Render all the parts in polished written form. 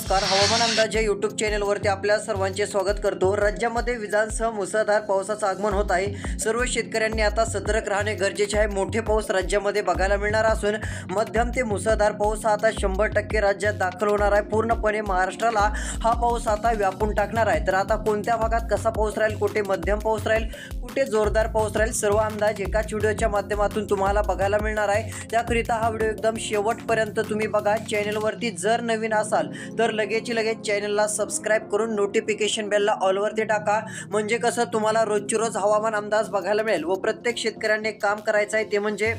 नमस्कार. हवामान अंदाज या यूट्यूब चॅनलवरती आपल्या सर्वांचे स्वागत करतो. राज्यामध्ये विजांसह मुसळधार पावसाचं आगमन होत आहे. सर्व शेतकऱ्यांनी आता सतर्क राहणे गरजेचे आहे. मोठे पाऊस राज्यामध्ये बघायला मिळणार असून मध्यम ते मुसळधार पाऊस आता 100% राज्यात दाखल होणार आहे. पूर्णपणे महाराष्ट्राला हा पाऊस आता व्यापून टाकणार आहे. तर आता कोणत्या भागात कसा पाऊस राहील, कुठे मध्यम पाऊस राहील, कुठे जोरदार पाऊस राहील, सर्व अंदाज एकाच व्हिडिओच्या माध्यमातून तुम्हाला बघायला मिळणार आहे. त्याकरिता हा व्हिडिओ एकदम शेवटपर्यंत तुम्ही बघा. चॅनलवरती जर नवीन असाल तर लगेच चॅनलला सबस्क्राइब करून नोटिफिकेशन बेलला ऑलवरती टाका. म्हणजे कसं तुम्हाला रोजची रोज हवामान अंदाज बघायला मिळेल. व प्रत्येक शेतकऱ्यांनी काम करायचं आहे ते म्हणजे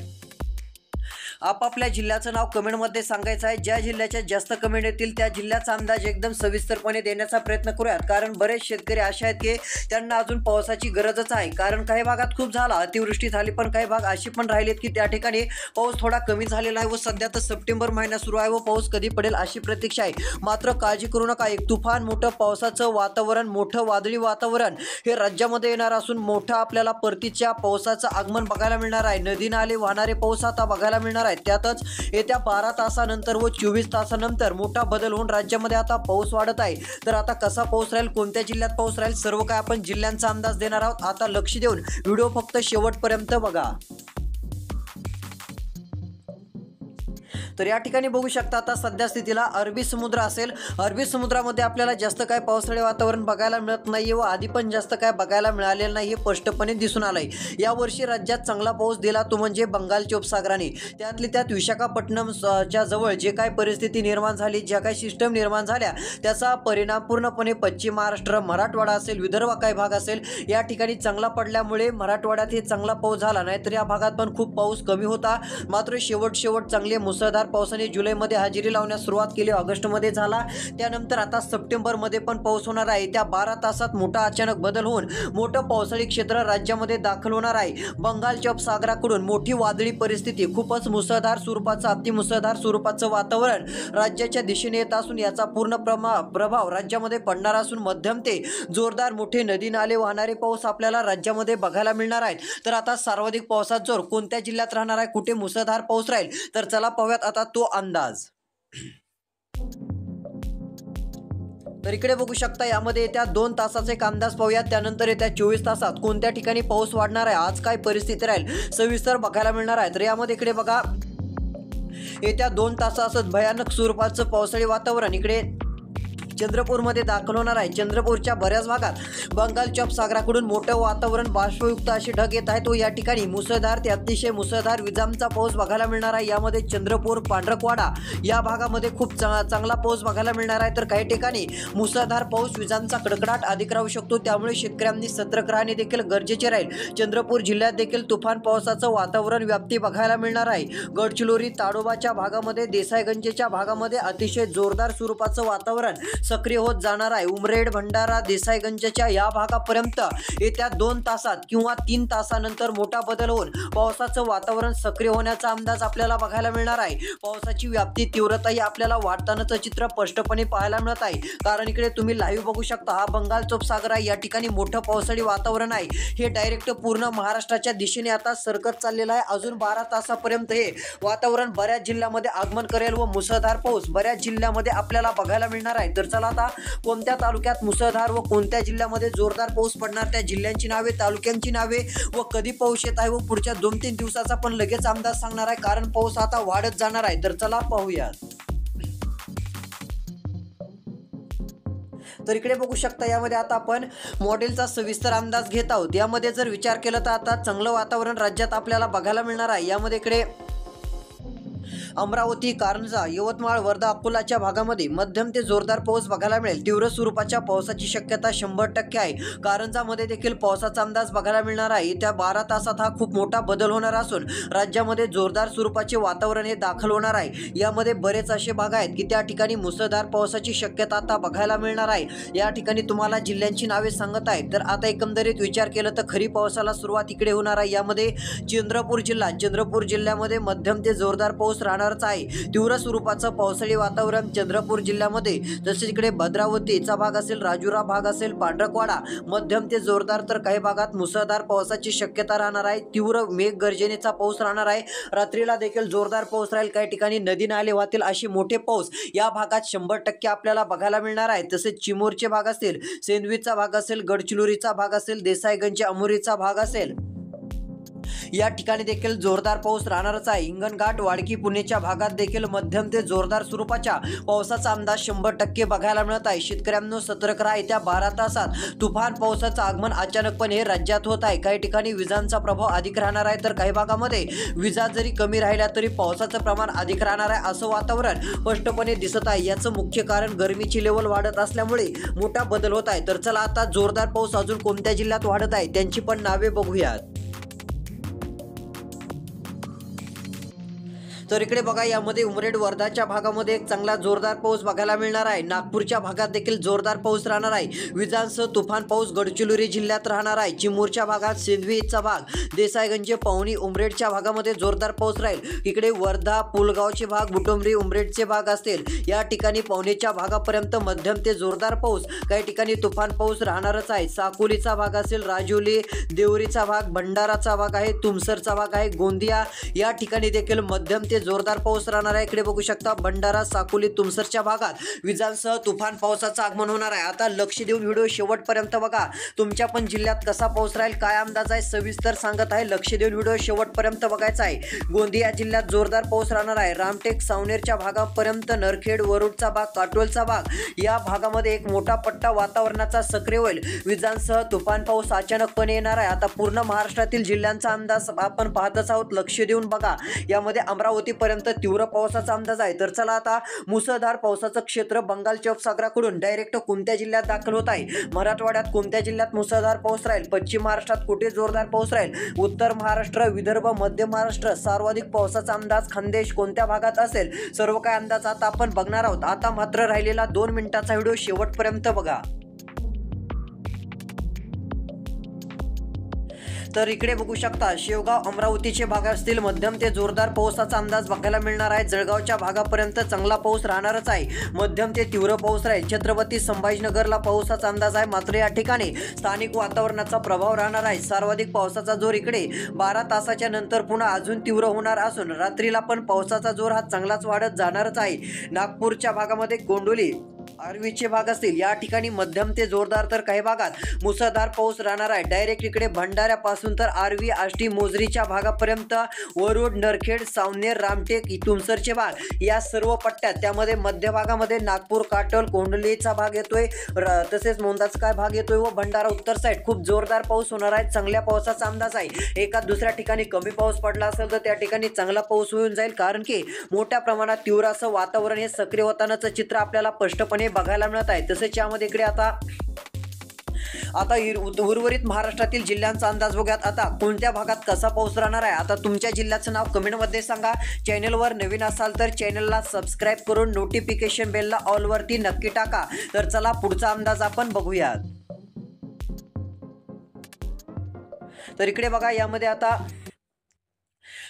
आपापल्या जिल्ह्याचं नाव कमेंटमध्ये सांगायचं आहे. ज्या जिल्ह्याच्या जास्त कमेंट येतील त्या जिल्ह्याचा अंदाज एकदम सविस्तरपणे देण्याचा प्रयत्न करूयात. कारण बरेच शेतकरी असे आहेत की त्यांना अजून पावसाची गरजच आहे. कारण काही भागात खूप झाला, अतिवृष्टी झाली, पण काही भाग अशी पण राहिलेत की त्या ठिकाणी पाऊस थोडा कमी झालेला आहे. व सध्या तर सप्टेंबर महिना सुरू आहे व पाऊस कधी पडेल अशी प्रतीक्षा आहे. मात्र काळजी करू नका. एक तुफान मोठं पावसाचं वातावरण, मोठं वादळी वातावरण हे राज्यामध्ये येणार असून मोठं आपल्याला परतीच्या पावसाचं आगमन बघायला मिळणार आहे. नदी नाले वाहणारे पाऊस आता बघायला मिळणार. त्यातच येत्या 12 तासानंतर व 24 तासानंतर मोठा बदल होऊन राज्यामध्ये आता पाऊस वाढत आहे. तर आता कसा पाऊस राहील, कोणत्या जिल्ह्यात पाऊस राहील, सर्व काय आपण जिल्ह्यांचा अंदाज देणार आहोत. आता लक्ष देऊन व्हिडिओ फक्त शेवटपर्यंत बघा. तर या ठिकाणी बघू शकता आता सध्या स्थितीला अरबी समुद्र असेल. अरबी समुद्रामध्ये आपल्याला जास्त काय पावसाळी वातावरण बघायला मिळत नाही व आधी पण जास्त काय बघायला मिळालेलं नाही, हे स्पष्टपणे दिसून आलंय. यावर्षी राज्यात चांगला पाऊस दिला तो म्हणजे बंगालच्या उपसागराने. त्यातली त्यात विशाखापट्टणमच्या जवळ जे काय परिस्थिती निर्माण झाली, ज्या काही सिस्टम निर्माण झाल्या त्याचा परिणाम पूर्णपणे पश्चिम महाराष्ट्र, मराठवाडा असेल, विदर्भ काही भाग असेल या ठिकाणी चांगला पडल्यामुळे मराठवाड्यात हे चांगला पाऊस झाला. नाही तर या भागात पण खूप पाऊस कमी होता. मात्र शेवट चांगले मुसळधार पावसाने जुलैमध्ये हजेरी लावण्यास सुरुवात केली. ऑगस्टमध्ये झाला. त्यानंतर आता सप्टेंबरमध्ये पण पाऊस होणार आहे. त्या 12 तासात मोठा अचानक बदल होऊन मोठं पावसाळी क्षेत्र राज्यामध्ये दाखल होणार आहे. बंगालच्या उपसागराकडून मोठी वादळी परिस्थिती, खूपच मुसळधार स्वरूपाचं, अतिमुसळधार स्वरूपाचं वातावरण राज्याच्या दिशेने येत असून याचा पूर्ण प्रभाव राज्यामध्ये पडणार असून मध्यम ते जोरदार मोठे नदी नाले वाहणारे पाऊस आपल्याला राज्यामध्ये बघायला मिळणार आहेत. तर आता सर्वाधिक पावसाचा जोर कोणत्या जिल्ह्यात राहणार आहे, कुठे मुसळधार पाऊस राहील, तर चला पाहूयात आता तो अंदाज. तर इकडे बघू शकता यामध्ये येत्या 2 तासाचा एक अंदाज पाहूयात. त्यानंतर येत्या 24 तासात कोणत्या ठिकाणी पाऊस वाढणार आहे, आज काय परिस्थिती राहील, सविस्तर बघायला मिळणार आहे. तर यामध्ये इकडे बघा येत्या 2 तासात भयानक स्वरूपाचं पावसाळी वातावरण इकडे चंद्रपूरमध्ये दाखल होणार आहे. चंद्रपूरच्या बऱ्याच भागात बंगालच्या उपसागराकडून मोठं वातावरण बाष्पयुक्त असे ढग येत आहेत. तो या ठिकाणी मुसळधार ते अतिशय मुसळधार विजांचा पाऊस बघायला मिळणार आहे. यामध्ये चंद्रपूर, पांढरकवाडा या भागामध्ये खूप चांगला पाऊस बघायला मिळणार आहे. तर काही ठिकाणी मुसळधार पाऊस, विजांचा कडकडाट अधिक राहू शकतो. त्यामुळे शेतकऱ्यांनी सतर्क राहणे देखील गरजेचे राहील. चंद्रपूर जिल्ह्यात देखील तुफान पावसाचं वातावरण व्याप्ती बघायला मिळणार आहे. गडचिरोली, ताडोबाच्या भागामध्ये, देसाईगंजच्या भागामध्ये अतिशय जोरदार स्वरूपाचं वातावरण सक्रिय होत जाणार आहे. उमरेड, भंडारा, देसाईगंजच्या या भागापर्यंत येत्या 2 तासात किंवा 3 तासानंतर मोठा बदल होऊन पावसाचं वातावरण सक्रिय होण्याचा अंदाज आपल्याला बघायला मिळणार आहे. पावसाची व्याप्ती, तीव्रताही आपल्याला वाढतानाचं चित्र स्पष्टपणे पाहायला मिळत आहे. कारण इकडे तुम्ही लाईव्ह बघू शकता, हा बंगालचा उपसागर आहे. या ठिकाणी मोठं पावसाळी वातावरण आहे. हे डायरेक्ट पूर्ण महाराष्ट्राच्या दिशेने आता सरकत चाललेलं आहे. अजून 12 तासापर्यंत हे वातावरण बऱ्याच जिल्ह्यामध्ये आगमन करेल व मुसळधार पाऊस बऱ्याच जिल्ह्यामध्ये आपल्याला बघायला मिळणार आहे. तर चला आता कोणत्या तालुक्यात मुसळधार व कोणत्या जिल्ह्यामध्ये जोरदार पाऊस पडणार, त्या जिल्ह्यांची नावे, तालुक्यांची नावे व कधी पाऊस येत आहे व पुढच्या 2-3 दिवसाचा पण लगेच अंदाज सांगणार आहे. कारण पाऊस आता वाढत जाणार आहे. तर चला पाहूयात. तर इकडे बघू शकता यामध्ये आता आपण मॉडेलचा सविस्तर अंदाज घेत आहोत. यामध्ये जर विचार केला तर आता चांगलं वातावरण राज्यात आपल्याला बघायला मिळणार आहे. यामध्ये इकडे अमरावती, कारंजा, यवतमाळ, वर्धा, अकोलाच्या भागामध्ये मध्यम ते जोरदार पाऊस बघायला मिळेल. तीव्र स्वरूपाच्या पावसाची शक्यता 100% आहे. कारंजामध्ये देखील पावसाचा अंदाज बघायला मिळणार आहे. येत्या 12 तासात हा खूप मोठा बदल होणार असून राज्यामध्ये जोरदार स्वरूपाचे वातावरण हे दाखल होणार आहे. यामध्ये बरेच असे भाग आहेत की त्या ठिकाणी मुसळधार पावसाची शक्यता आता बघायला मिळणार आहे. या ठिकाणी तुम्हाला जिल्ह्यांची नावे सांगत आहेत. तर आता एकंदरीत विचार केला तर खरीप पावसाला सुरुवात इकडे होणार आहे. यामध्ये चंद्रपूर जिल्ह्यामध्ये मध्यम ते जोरदार पाऊस राहणार राहणारच आहे। तीव्र स्वरूपाचं पावसाळी वातावरण चंद्रपूर जिल्ह्यामध्ये, तसेच इकडे भद्रावतीचा भाग असेल, राजुरा भाग असेल, पांढरकवाडा मध्यम ते जोरदार तर काही भागात मुसळधार पावसाची शक्यता राहणार आहे। तीव्र मेघगर्जनेचा पाऊस राहणार आहे। रात्रीला देखील जोरदार पाऊस राहील। काही ठिकाणी नदी नाले वाहतील अशी मोठे पाऊस या भागात 100% आपल्याला बघायला मिळणार आहे। तसेच चिमूरचे भाग असतील, सेंदवीचा भाग असेल, गडचिरोलीचा भाग असेल, देसाईगंज अमोरीचा भाग असेल, या ठिकाणी देखील जोरदार पाऊस राहणारच आहे। हिंगणघाट, वाडकी, पुणेच्या भागात देखील मध्यम ते जोरदार स्वरूपाच्या पावसाचा अंदाज 100% बघायला मिळत आहे। शेतकऱ्यांनो सतर्क राहा। येत्या 12 तासात तुफान पावसाचं आगमन अचानकपणे राज्यात होत आहे। काही ठिकाणी विजांचा प्रभाव अधिक राहणार आहे, तर काही भागामध्ये विजा जरी कमी राहिल्या तरी पावसाचं प्रमाण अधिक राहणार आहे, असं वातावरण स्पष्टपणे दिसत आहे। याचं मुख्य कारण गरमीची लेवल वाढत असल्यामुळे मोठा बदल होत आहे। तर चला आता जोरदार पाऊस अजून कोणत्या जिल्ह्यात वाढत आहे त्यांची पण नावे बघूयात। तर इकडे बघा, यामध्ये उमरेड वर्धाच्या भागामध्ये एक चांगला जोरदार पाऊस बघायला मिळणार आहे। नागपूरच्या भागात देखील जोरदार पाऊस राहणार आहे। विजांसह तुफान पाऊस गडचिरोली जिल्ह्यात राहणार आहे। चिमूरच्या भागात, सेंदवीचा भाग, देसाईगंज, पवनी, उमरेडच्या भागामध्ये जोरदार पाऊस राहील। इकडे वर्धा, पुलगावचे भाग, बुटोमरी, उमरेडचे भाग असतील, या ठिकाणी पवनीच्या भागापर्यंत मध्यम ते जोरदार पाऊस, काही ठिकाणी तुफान पाऊस राहणारच आहे। साकोलीचा भाग असेल, राजोली, देवरीचा भाग, भंडाराचा भाग आहे, तुमसरचा भाग आहे, गोंदिया या ठिकाणी देखील मध्यम ते जोरदार पाऊस राहणार आहे। इकडे बघू शकता, भंडारा, साकोली, तुमसरच्या भागात विजांसह तुफान पावसाचं आगमन होणार आहे। आता लक्ष देऊन व्हिडिओ शेवटपर्यंत बघा। तुमच्या पण जिल्ह्यात कसा पाऊस राहील, काय अंदाज आहे, सविस्तर सांगत आहे। लक्ष देऊन व्हिडिओ शेवटपर्यंत बघायचा आहे। गोंदिया जिल्ह्यात जोरदार पाऊस राहणार आहे। रामटेक, सावनेरच्या भागापर्यंत, नरखेड, वरुडचा भाग, काटोलचा भाग या भागामध्ये एक मोठा पट्टा वातावरणाचा सक्रिय होईल। विजांसह तुफान पाऊस अचानकपणे येणार आहे। आता पूर्ण महाराष्ट्रातील जिल्ह्यांचा अंदाज आपण पाहतच आहोत। लक्ष देऊन बघा। यामध्ये अमरावती पर्यंत तीव्र पावसाचा अंदाज आहे। तर चला आता मुसळधार पावसाचं क्षेत्र बंगालच्या उपसागराकडून डायरेक्ट कोणत्या जिल्ह्यात दाखल होत आहे, मराठवाड्यात कोणत्या जिल्ह्यात मुसळधार पाऊस राहील, पश्चिम महाराष्ट्रात कुठे जोरदार पाऊस राहील, उत्तर महाराष्ट्र, विदर्भ, मध्य महाराष्ट्र सर्वाधिक पावसाचा अंदाज खानदेश कोणत्या भागात असेल, सर्व काही अंदाज आता आपण बघणार आहोत। आता मात्र राहिलेला 2 मिनिटाचा व्हिडिओ शेवटपर्यंत बघा। तर इकडे बघू शकता, शेवगाव, अमरावतीचे भाग असतील, मध्यम ते जोरदार पावसाचा अंदाज बघायला मिळणार आहे। जळगावच्या भागापर्यंत चांगला पाऊस राहणारच आहे। मध्यम ते तीव्र पाऊस राहील। छत्रपती संभाजीनगरला पावसाचा अंदाज आहे, मात्र या ठिकाणी स्थानिक वातावरणाचा प्रभाव राहणार आहे। सर्वाधिक पावसाचा जोर इकडे 12 तासाच्या नंतर पुन्हा अजून तीव्र होणार असून रात्रीला पण पावसाचा जोर हा चांगलाच वाढत जाणारच आहे। नागपूरच्या भागामध्ये गोंडोली, आर्वीचे भाग असतील, या ठिकाणी मध्यम ते जोरदार तर काही भागात मुसळधार पाऊस राहणार आहे। डायरेक्ट इकडे भंडाऱ्यापासून तर आर्वी, आष्टी, मोजरीच्या भागापर्यंत, वरुड, नरखेड, सावनेर, रामटेक, तुमसरचे भाग या सर्व पट्ट्यात, त्यामध्ये मध्य भागामध्ये नागपूर, काटोल, कोंडलीचा भाग येतोय, तसेच मोंदाचा काय भाग येतोय व भंडारा उत्तर साईड खूप जोरदार पाऊस होणार आहे। चांगल्या पावसाचा अंदाज आहे। एका दुसऱ्या ठिकाणी कमी पाऊस पडला असेल तर त्या ठिकाणी चांगला पाऊस होऊन जाईल, कारण की मोठ्या प्रमाणात तीव्र असं वातावरण हे सक्रिय होतानाचं चित्र आपल्याला स्पष्टपणे बघायला मिळत आहे। तसेच यामध्ये इकडे आता उर्वरित महाराष्ट्रातील जिल्ह्यांचा अंदाज बघूयात। आता कोणत्या भागात कसा पाऊस राहणार आहे, आता तुमच्या जिल्ह्याचं नाव कमेंटमध्ये सांगा। चॅनलवर नवीन असाल तर चॅनलला सबस्क्राईब करून नोटिफिकेशन बेलला ऑल वरती नक्की टाका। तर चला पुढचा अंदाज आपण बघूयात। तर इकडे बघा, यामध्ये आता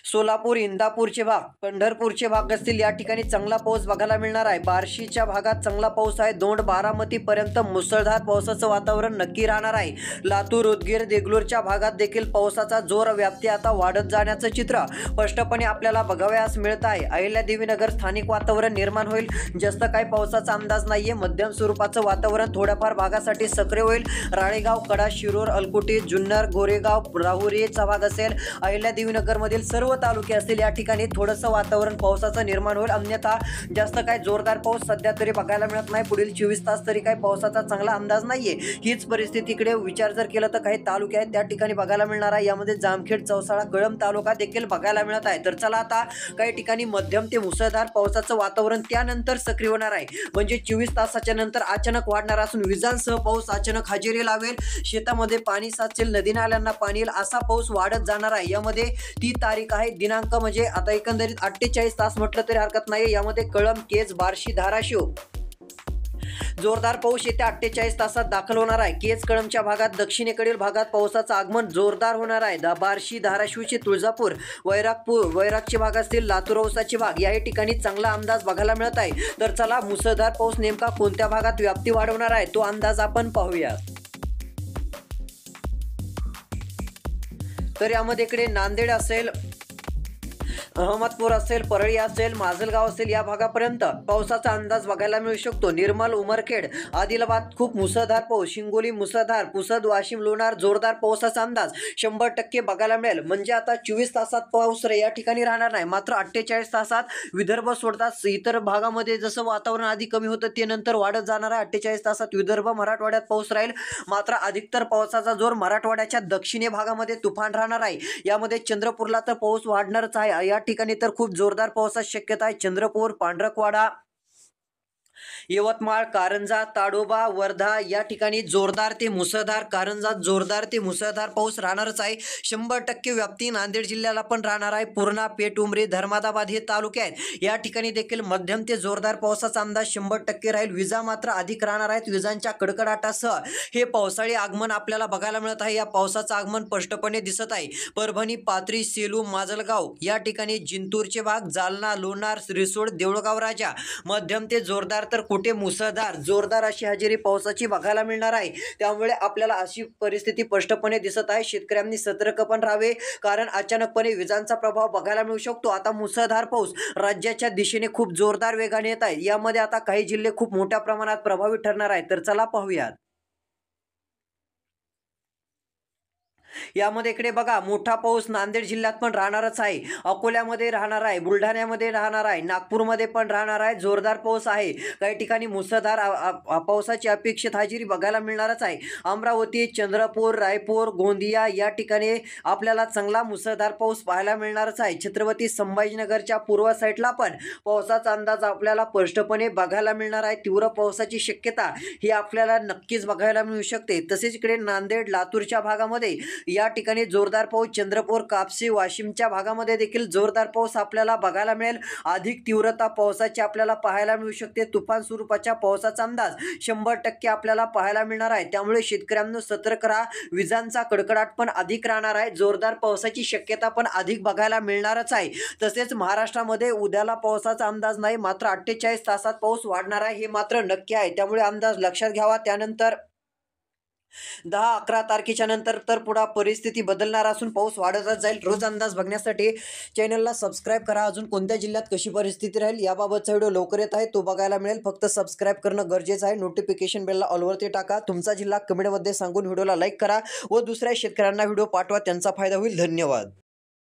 सोलापूर, इंदापूरचे भाग, पंढरपूरचे भाग असतील, या ठिकाणी चांगला पाऊस बघायला मिळणार आहे। बार्शीच्या भागात चांगला पाऊस आहे। दोंड, बारामती पर्यंत मुसळधार पावसाचं वातावरण नक्की राहणार आहे। लातूर, उदगीर, देगलूरच्या भागात देखील पावसाचा जोर व्याप्ती आता वाढत जाण्याचं चित्र स्पष्टपणे आपल्याला बघावयास मिळत आहे। अहिल्यादेवीनगर स्थानिक वातावरण निर्माण होईल। जास्त काही पावसाचा अंदाज नाहीये। मध्यम स्वरूपाचं वातावरण थोड्याफार भागासाठी सक्रिय होईल। राळेगाव, कडा, शिरूर, अलकुटी, जुन्नर, गोरेगाव, राहुरीचा भाग असेल, अहिल्यादेवीनगर मधील सर्व तालुके असतील, या ठिकाणी थोडंसं वातावरण पावसाचं निर्माण होईल। अन्यथा जास्त काही जोरदार पाऊस सध्या तरी बघायला मिळत नाही। पुढील 24 तास तरी काही पावसाचा चांगला अंदाज नाहीये। हीच परिस्थिती इकडे विचार जर केला तर काही तालुके आहेत त्या ठिकाणी बघायला मिळणार आहे। यामध्ये जामखेड, चौसाळा, कळंब तालुका देखील बघायला मिळत आहे। तर चला आता काही ठिकाणी मध्यम ते मुसळधार पावसाचं वातावरण त्यानंतर सक्रिय होणार आहे, म्हणजे 24 तासाच्या नंतर अचानक वाढणार असून विजांसह पाऊस अचानक हजेरी लावेल। शेतामध्ये पाणी साचेल, नदी नाल्यांना पाणी येईल, असा पाऊस वाढत जाणार आहे। यामध्ये ती तारीख आहे दिनांक, म्हणजे आता एकंदरीत 48 तास म्हटलं तरी हरकत नाही। यामध्ये कळंब, केज, बार्शी, धाराशिव, जोरदार पाऊस येत्या 48 तासात दाखल होणार आहे. केज कळंबच्या भागात, दक्षिणेकडील भागात पावसाचं आगमन जोरदार होणार आहे. बार्शी, धाराशिवची, तुळजापूर, वैरागचे भाग असतील, लातूर, औसाचे भाग याही ठिकाणी चांगला अंदाज बघायला मिळत आहे. तर चला मुसळधार पाऊस नेमका कोणत्या भागात व्याप्ती वाढवणार आहे तो अंदाज आपण पाहूया. तर यामध्ये इकडे नांदेड असेल, अहमदपूर असेल, परळी असेल, माजलगाव असेल या भागापर्यंत पावसाचा अंदाज बघायला मिळू शकतो. निर्मल, उमरखेड, आदिलाबाद खूप मुसळधार पाऊस, हिंगोली मुसळधार, पुसद, वाशिम, लोणार जोरदार पावसाचा अंदाज 100% बघायला मिळेल. म्हणजे आता 24 तासात पाऊस या ठिकाणी राहणार नाही, मात्र 48 तासात विदर्भ सोडतात इतर भागामध्ये जसं वातावरण आधी कमी होतं ते नंतर वाढत जाणार आहे. 48 तासात विदर्भ, मराठवाड्यात पाऊस राहील, मात्र अधिकतर पावसाचा जोर मराठवाड्याच्या दक्षिणी भागामध्ये तुफान राहणार आहे. यामध्ये चंद्रपूरला तर पाऊस वाढणारच आहे. या ठिकाणी तर खूप जोरदार पावसाची शक्यता आहे. चंद्रपूर, पांढरकवाडा, यवतमाळ, कारंजा, ताडोबा, वर्धा या ठिकाणी जोरदार ते मुसळधार, कारंजात जोरदार ते मुसळधार पाऊस राहणारच आहे. 100% व्याप्ती नांदेड जिल्ह्याला पण राहणार आहे. पूर्णा, पेठ, उमरी, धर्मादाबाद हे तालुके आहेत. या ठिकाणी देखील मध्यम ते जोरदार पावसाचा अंदाज 100% राहील. विजा मात्र अधिक राहणार आहेत. विजांच्या कडकडाटासह हे पावसाळी आगमन आपल्याला बघायला मिळत आहे. या पावसाचं आगमन स्पष्टपणे दिसत आहे. परभणी, पाथरी, सेलू, माजलगाव या ठिकाणी, जिंतूरचे भाग, जालना, लोणार, रिसोड, देऊळगाव राजा मध्यम ते जोरदार तर कुठे मुसळधार जोरदार अशी हजेरी पावसाची बघायला मिळणार आहे. त्यामुळे आपल्याला अशी परिस्थिती स्पष्टपणे दिसत आहे. शेतकऱ्यांनी सतर्क पण राहावे, कारण अचानकपणे विजांचा प्रभाव बघायला मिळू शकतो. आता मुसळधार पाऊस राज्याच्या दिशेने खूप जोरदार वेगाने येत आहे. यामध्ये आता काही जिल्हे खूप मोठ्या प्रमाणात प्रभावित ठरणार आहेत. तर चला पाहूयात. यामध्ये इकडे बघा, मोठा पाऊस नांदेड जिल्ह्यात पण राहणारच आहे. अकोल्यामध्ये राहणार आहे, बुलढाण्यामध्ये राहणार आहे, नागपूरमध्ये पण राहणार आहे. जोरदार पाऊस आहे. काही ठिकाणी मुसळधार पावसाची अपेक्षित हजेरी बघायला मिळणारच आहे. अमरावती, चंद्रपूर, रायपूर, गोंदिया या ठिकाणी आपल्याला चांगला मुसळधार पाऊस पाहायला मिळणारच आहे. छत्रपती संभाजीनगरच्या पूर्व साईडला पण पावसाचा अंदाज आपल्याला स्पष्टपणे बघायला मिळणार आहे. तीव्र पावसाची शक्यता ही आपल्याला नक्कीच बघायला मिळू शकते. तसेच इकडे नांदेड, लातूरच्या भागामध्ये या ठिकाणी जोरदार पाऊस, चंद्रपूर, कापसी, वाशिमच्या भागामध्ये देखील जोरदार पाऊस आपल्याला बघायला मिळेल. अधिक तीव्रता पावसाची आपल्याला पाहायला मिळू शकते. तुफान स्वरूपाच्या पावसाचा अंदाज 100% आपल्याला पाहायला मिळणार आहे. त्यामुळे शेतकऱ्यांना सतर्क राहा. विजांचा कडकडाट पण अधिक राहणार आहे. जोरदार पावसाची शक्यता पण अधिक बघायला मिळणारच आहे. तसेच महाराष्ट्रामध्ये उद्याला पावसाचा अंदाज नाही, मात्र 48 तासात पाऊस वाढणार आहे हे मात्र नक्की आहे. त्यामुळे अंदाज लक्षात घ्यावा. त्यानंतर 10-11 तारखेच्या नंतर तर पुढे परिस्थिती बदलणार असून पाऊस वाढतच जाईल. रोज अंदाज बघण्यासाठी चॅनलला सबस्क्राईब करा. अजून कोणत्या जिल्ह्यात कशी परिस्थिती राहील याबाबतचा व्हिडिओ लवकर येत आहे, तो बघायला मिळेल. फक्त सबस्क्राईब करणं गरजेचं आहे. नोटिफिकेशन बेलला ऑलवरती टाका. तुमचा जिल्हा कमेंटमध्ये सांगून व्हिडिओला लाईक करा व दुसऱ्या शेतकऱ्यांना व्हिडिओ पाठवा, त्यांचा फायदा होईल. धन्यवाद.